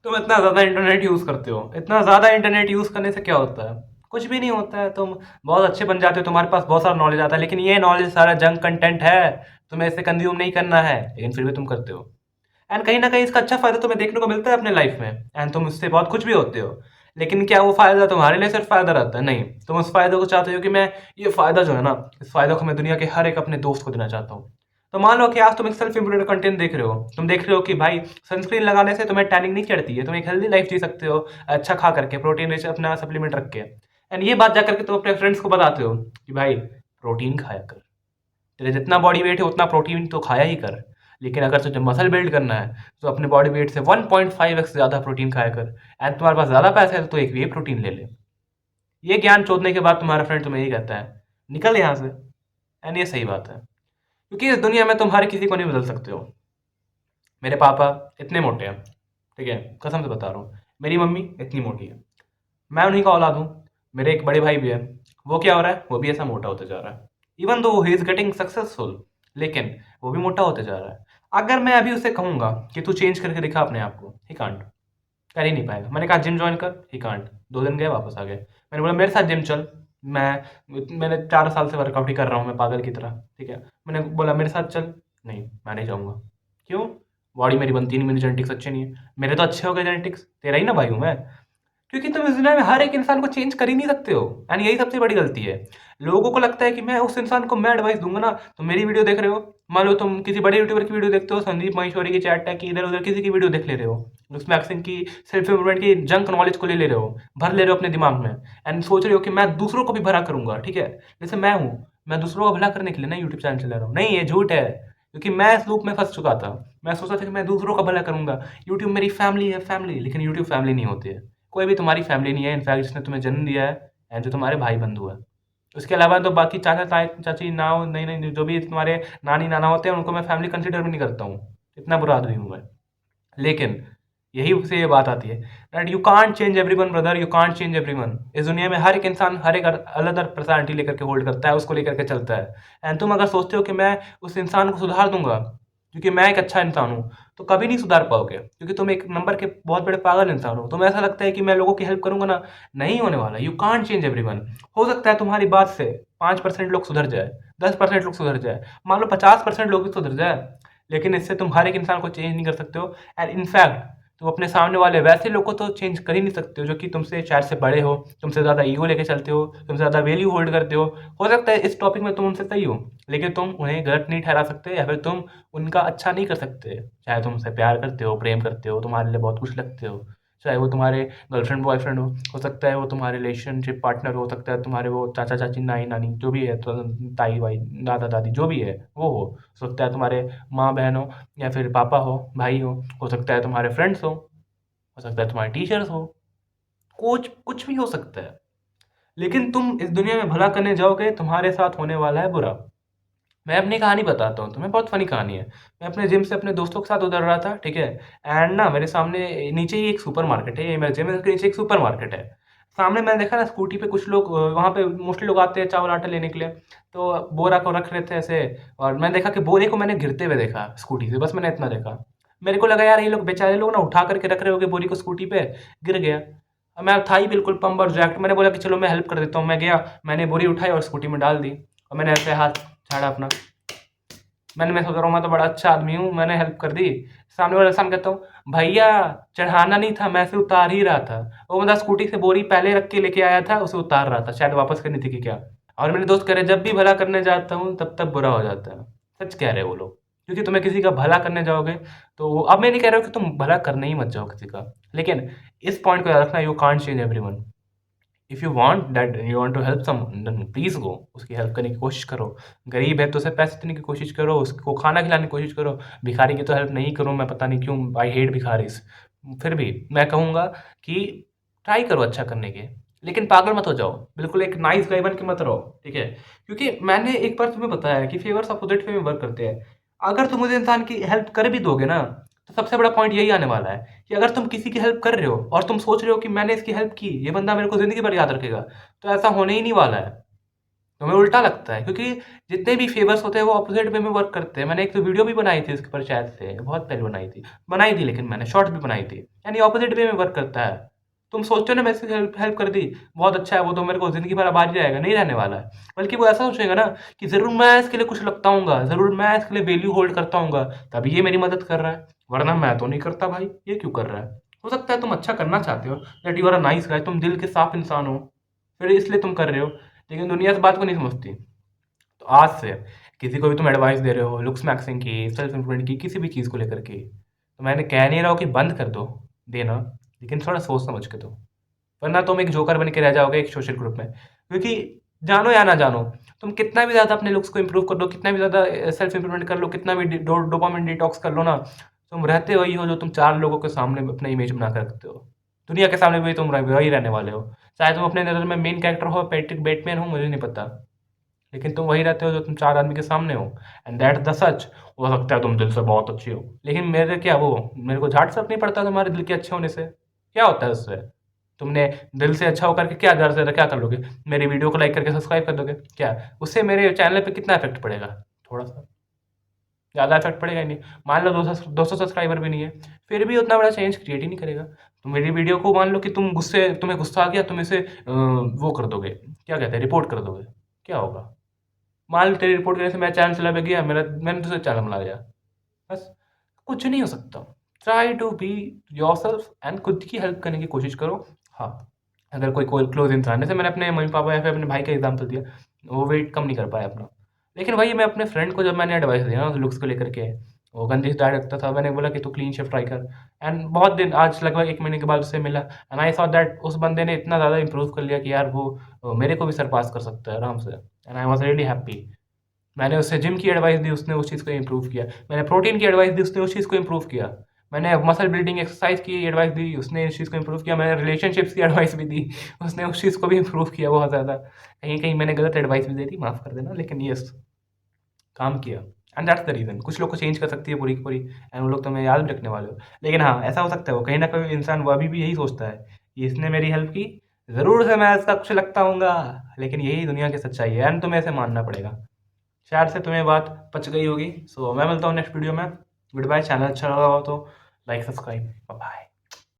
तुम इतना ज़्यादा इंटरनेट यूज़ करते हो, इतना ज़्यादा इंटरनेट यूज़ करने से क्या होता है? कुछ भी नहीं होता है। तुम बहुत अच्छे बन जाते हो, तुम्हारे पास बहुत सारा नॉलेज आता है, लेकिन ये नॉलेज सारा जंक कंटेंट है। तुम्हें इसे कंज्यूम नहीं करना है, लेकिन फिर भी तुम करते हो। एंड कहीं ना कहीं इसका अच्छा फायदा तुम्हें देखने को मिलता है अपने लाइफ में, एंड तुम उससे बहुत खुश भी होते हो। लेकिन क्या वो फायदा तुम्हारे लिए सिर्फ फायदा रहता है? नहीं, तुम उस फायदे को चाहते हो कि मैं, ये फायदा जो है ना, इस फायदा को मैं दुनिया के हर एक अपने दोस्त को देना चाहता हूँ। तो मान लो कि आज तुम एक सेल्फ इम्प्रूवमेंट कंटेंट देख रहे हो, तुम देख रहे हो कि भाई सनस्क्रीन लगाने से तुम्हें टैनिंग नहीं चढ़ती है, तुम एक हेल्दी लाइफ जी सकते हो, अच्छा खा करके, प्रोटीन रिच अपना सप्लीमेंट रख के। एंड ये बात जाकर के तुम अपने फ्रेंड्स को बताते हो कि भाई प्रोटीन खाया कर, तेरे जितना बॉडी वेट है उतना प्रोटीन तो खाया ही कर। लेकिन अगर तुझे मसल बिल्ड करना है तो अपने बॉडी वेट से 1.5x ज़्यादा प्रोटीन खाया कर। एंड तुम्हारे पास ज़्यादा पैसे है तो एक वे प्रोटीन ले ले। ये ज्ञान चोदने के बाद तुम्हारा फ्रेंड तुम्हें यही कहता है, निकल यहाँ से। एंड ये सही बात है, क्योंकि इस दुनिया में तुम हर किसी को नहीं बदल सकते हो। मेरे पापा इतने मोटे हैं, ठीक है, कसम से बता रहा हूँ। मेरी मम्मी इतनी मोटी है, मैं उन्हीं का औलाद हूँ। मेरे एक बड़े भाई भी है, वो क्या हो रहा है, वो भी ऐसा मोटा होते जा रहा है। Even though he is getting successful, लेकिन वो भी मोटा होते जा रहा है। अगर मैं अभी उसे कहूंगा कि तू चेंज करके दिखा अपने आप को, ही कांट, कर ही नहीं पाएगा। मैंने कहा जिम ज्वाइन कर, ही कांट, 2 दिन गए वापस आ गए। मैंने बोला मेरे साथ जिम चल, मैंने 4 साल से वर्कआउट ही कर रहा हूँ मैं पागल की तरह, ठीक है। मैंने बोला मेरे साथ चल, नहीं मैं नहीं जाऊँगा। क्यों? बॉडी मेरी बनती नहीं, मेरी जेनेटिक्स अच्छे नहीं है। मेरे तो अच्छे हो गए जेनेटिक्स, तेरा ही ना भाई हूँ मैं। क्योंकि तुम इस दुनिया में हर एक इंसान को चेंज कर ही नहीं सकते हो, एंड यही सबसे बड़ी गलती है। लोगों को लगता है कि मैं उस इंसान को मैं एडवाइस दूंगा ना। तुम मेरी वीडियो देख रहे हो, मान लो तुम किसी बड़े यूट्यूबर की वीडियो देखते हो, संदीप महेश्वरी की, चैट टैग की, इधर उधर किसी की वीडियो देख ले रहे हो, उसमें एक्सिंग की, सेल्फ इम्प्रूवमेंट की जंक नॉलेज को ले रहे हो, भर ले रहे हो अपने दिमाग में। एंड सोच रहे हो कि मैं दूसरों को भी भरा करूंगा, ठीक है। जैसे मैं हूँ, मैं दूसरों का भला करने के लिए ना यूट्यूब चैनल चला रहा हूँ, नहीं ये झूठ है। क्योंकि मैं इस लूप में फंस चुका था। मैं सोचता था कि मैं दूसरों का भला करूंगा, यूट्यूब मेरी फैमिली है, फैमिली, लेकिन यूट्यूब फैमिली नहीं होती है। कोई भी तुम्हारी फैमिली नहीं है, इनफैक्ट जिसने तुम्हें जन्म दिया है एंड जो तुम्हारे भाई बंधु है। उसके अलावा तो बाकी चाचा ताए चाची ना हो, नहीं नहीं, जो भी तुम्हारे नानी नाना होते हैं उनको मैं फैमिली कंसिडर भी नहीं करता हूँ। इतना बुरा आदमी हूँ मैं। लेकिन यही से ये बात आती है that you can't change everyone brother, you can't change everyone. इस दुनिया में हर एक इंसान हर एक अलग अलग पर्सनालिटी लेकर के होल्ड करता है, उसको लेकर के चलता है। एंड तुम अगर सोचते हो कि मैं उस इंसान को सुधार दूंगा क्योंकि मैं एक अच्छा इंसान हूँ, तो कभी नहीं सुधार पाओगे, क्योंकि तुम एक नंबर के बहुत बड़े पागल इंसान हो। तुम्हें ऐसा लगता है कि मैं लोगों की हेल्प करूंगा ना, नहीं होने वाला। You can't change everyone. हो सकता है तुम्हारी बात से 5% लोग सुधर जाए, 10% लोग सुधर जाए, मान लो 50% लोग भी सुधर जाए, लेकिन इससे तुम हर एक इंसान को चेंज नहीं कर सकते हो। एंड इनफैक्ट तुम अपने सामने वाले वैसे लोग को तो चेंज कर ही नहीं सकते हो जो कि तुमसे शायद से बड़े हो, तुमसे ज़्यादा ईगो लेके चलते हो, तुमसे ज़्यादा वैल्यू होल्ड करते हो सकता है इस टॉपिक में तुम उनसे सही हो, लेकिन तुम उन्हें गलत नहीं ठहरा सकते, या फिर तुम उनका अच्छा नहीं कर सकते। चाहे तुम उनसे प्यार करते हो, प्रेम करते हो, तुम्हारे लिए बहुत कुछ लगते हो, चाहे वो तुम्हारे गर्लफ्रेंड बॉयफ्रेंड हो सकता है वो तुम्हारे रिलेशनशिप पार्टनर हो सकता है तुम्हारे वो चाचा चाची नाई नानी जो भी है, तो ताई भाई दादा दादी जो भी है वो हो सकता है तुम्हारे माँ बहन हो, या फिर पापा भाई हो सकता है तुम्हारे फ्रेंड्स हो सकता है तुम्हारे टीचर्स हो, कोच, कुछ भी हो सकता है। लेकिन तुम इस दुनिया में भला करने जाओगे, तुम्हारे साथ होने वाला है बुरा। मैं अपनी कहानी बताता हूँ तुम्हें, बहुत फनी कहानी है। मैं अपने जिम से अपने दोस्तों के साथ उतर रहा था, ठीक है। एंड ना मेरे सामने नीचे ही एक सुपर मार्केट है, ये मेरे जिम के नीचे एक सुपर मार्केट है। सामने मैंने देखा ना स्कूटी पे कुछ लोग, वहाँ पे मोस्टली लोग आते हैं चावल आटा लेने के लिए, तो बोरा को रख रहे थे ऐसे। और मैंने देखा कि बोरे को मैंने गिरते हुए देखा स्कूटी से, बस मैंने इतना देखा। मेरे को लगा यार ये लोग बेचारे लोग ना उठा करके रख रहे होगे बोरी को स्कूटी पे, गिर गया। अब मैं था ही बिल्कुल पंप और जैक्ट, मैंने बोला कि चलो मैं हेल्प कर देता हूँ। मैं गया, मैंने बोरी उठाई और स्कूटी में डाल दी, और मैंने ऐसे हाथ झाड़ा अपना। मैं सोच रहा हूँ मैं तो बड़ा अच्छा आदमी हूँ, मैंने हेल्प कर दी। सामने वाला इंसान कहता हूँ भैया चढ़ाना नहीं था, मैं से उतार ही रहा था। वो बंदा स्कूटी से बोरी पहले रख के लेके आया था, उसे उतार रहा था, शायद वापस करनी थी कि क्या। और मेरे दोस्त कह रहे जब भी भला करने जाता हूँ तब तब बुरा हो जाता है। सच कह रहे हैं वो लोग, क्योंकि तुम्हें किसी का भला करने जाओगे तो अब मैं नहीं कह रहा हूँ कि तुम भला करने ही मत जाओ किसी का, लेकिन इस पॉइंट को याद रखना, you can't change everyone. If you want that you want to help someone then please go, उसकी हेल्प करने की कोशिश करो। गरीब है तो उसे पैसे देने की कोशिश करो, उसको खाना खिलाने की कोशिश करो। भिखारी की तो हेल्प नहीं करूँ मैं, पता नहीं क्यों, आई हेट भिखारीज़। फिर भी मैं कहूँगा कि ट्राई करो अच्छा करने की, लेकिन पागल मत हो जाओ, बिल्कुल एक नाइस गाय बन के मत रहो, ठीक है? क्योंकि मैंने एक बार तुम्हें बताया है कि फेवर्स अपोजिट वे में वर्क करते हैं। अगर तुम उस इंसान की हेल्प कर भी दोगे ना, तो सबसे बड़ा पॉइंट यही आने वाला है कि अगर तुम किसी की हेल्प कर रहे हो और तुम सोच रहे हो कि मैंने इसकी हेल्प की, ये बंदा मेरे को ज़िंदगी भर याद रखेगा, तो ऐसा होने ही नहीं वाला है। तुम्हें उल्टा लगता है, क्योंकि जितने भी फेवर्स होते हैं वो ऑपोजिट वे में वर्क करते हैं। मैंने एक तो वीडियो भी बनाई थी इसके ऊपर, शायद से बहुत पहले बनाई थी, लेकिन मैंने शॉर्ट भी बनाई थी। यानी ऑपोजिट वे में वर्क करता है। तुम सोचते हो ना, मैं इसकी हेल्प हेल्प कर दी, बहुत अच्छा है, वो तो मेरे को जिंदगी भर आभारी रहेगा, नहीं रहने वाला है। बल्कि वो ऐसा सोचेगा ना कि जरूर मैं इसके लिए कुछ लगता हूँ, जरूर मैं इसके लिए वैल्यू होल्ड करता हूँ, तभी ये मेरी मदद कर रहा है, वरना मैं तो नहीं करता भाई, ये क्यों कर रहा है। हो सकता है तुम अच्छा करना चाहते हो, that you are a nice guy, तुम दिल के साफ इंसान हो, फिर इसलिए तुम कर रहे हो। लेकिन दुनिया इस बात को नहीं समझती। तो आज से किसी को भी तुम एडवाइस दे रहे हो लुक्स मैक्सिंग की, सेल्फ इम्प्रूवमेंट की, किसी भी चीज़ को लेकर के, तो मैंने कह नहीं रहा हूँ कि बंद कर दो देना, लेकिन थोड़ा सोच समझ के दो, वरना तुम एक जोकर बन के रह जाओगे एक सोशल ग्रुप में। क्योंकि जानो या ना जानो, तुम कितना भी ज़्यादा अपने लुक्स को इंप्रूव कर लो, कितना भी ज़्यादा सेल्फ इम्प्रूवमेंट कर लो, कितना भी डोपामिन डिटॉक्स कर लो ना, तुम रहते वही हो जो तुम चार लोगों के सामने अपना इमेज बना कर रखते हो। दुनिया के सामने भी तुम वही रहने वाले हो। चाहे तुम अपने नज़र में मेन कैरेक्टर हो, पैट्रिक बैटमैन हो, मुझे नहीं पता, लेकिन तुम वही रहते हो जो तुम चार आदमी के सामने हो। And that the such. हो सकता है तुम दिल से बहुत अच्छे हो, लेकिन मेरे को झाट फर्क नहीं पड़ता तुम्हारे दिल के अच्छे होने से। क्या होता है उससे? तुमने दिल से अच्छा होकर के क्या ज़्यादा क्या कर लोगे? मेरी वीडियो को लाइक करके सब्सक्राइब कर दोगे क्या? उससे मेरे चैनल पे कितना इफेक्ट पड़ेगा? थोड़ा सा। ज़्यादा इफेक्ट पड़ेगा ही नहीं। मान लो 200 सब्सक्राइबर भी नहीं है, फिर भी उतना बड़ा चेंज क्रिएट ही नहीं करेगा। तुम मेरी वीडियो को मान लो कि तुम्हें गुस्सा आ गया, तुम इसे वो कर दोगे, क्या कहते हैं, रिपोर्ट कर दोगे, क्या होगा? मान लो तेरी रिपोर्ट करने से मेरा चैनल चला भी गया, मैंने दूसरे चैनल बना लिया, बस। कुछ नहीं हो सकता। Try to be yourself and खुद की हेल्प करने की कोशिश करो। हाँ, अगर कोई कोई क्लोज इंसान, जैसे मैंने अपने मम्मी पापा या फिर अपने भाई का एग्जाम्पल दिया, वो वेट कम नहीं कर पाया अपना, लेकिन वही मैं अपने फ्रेंड को जब मैंने एडवाइस दिया ना लुक्स को लेकर के, वो गंदी डाइट रखता था, मैंने बोला कि तू क्लीन शेव ट्राई कर। एंड बहुत दिन, आज लगभग 1 महीने के बाद उससे मिला, एंड आई सॉ दैट उस बंदे ने इतना ज़्यादा इंप्रूव कर लिया कि यार वो मेरे को भी सरपास कर सकता है आराम से। And I was really happy. मैंने उससे जिम की एडवाइस दी, उसने उस चीज़ को इम्प्रूव किया। मैंने प्रोटीन की एडवाइस दी, उसने उस चीज़ को इम्प्रूव किया। मैंने मसल बिल्डिंग एक्सरसाइज की एडवाइस दी, उसने उस चीज़ को इम्प्रूव किया। मैंने रिलेशनशिप्स की एडवाइस भी दी, उसने उस चीज़ को भी इम्प्रूव किया बहुत ज़्यादा। कहीं कहीं मैंने गलत एडवाइस भी दी थी, माफ़ कर देना, लेकिन यस, काम किया। And that's the reason. कुछ लोग को चेंज कर सकती है पूरी की पूरी, एंड वो लोग तुम्हें याद भी रखने वाले हो। लेकिन हाँ, ऐसा हो सकता है वो कहीं ना कहीं इंसान वो अभी भी यही सोचता है कि इसने मेरी हेल्प की, ज़रूर से मैं इसका कुछ लगता हूँगा। लेकिन यही दुनिया की सच्चाई है, एंड तुम्हें ऐसे मानना पड़ेगा। शायद से तुम्हें बात पच गई होगी। सो मैं मिलता हूँ नेक्स्ट वीडियो में। Goodbye. चैनल अच्छा लगा हो तो लाइक सब्सक्राइब। बाय।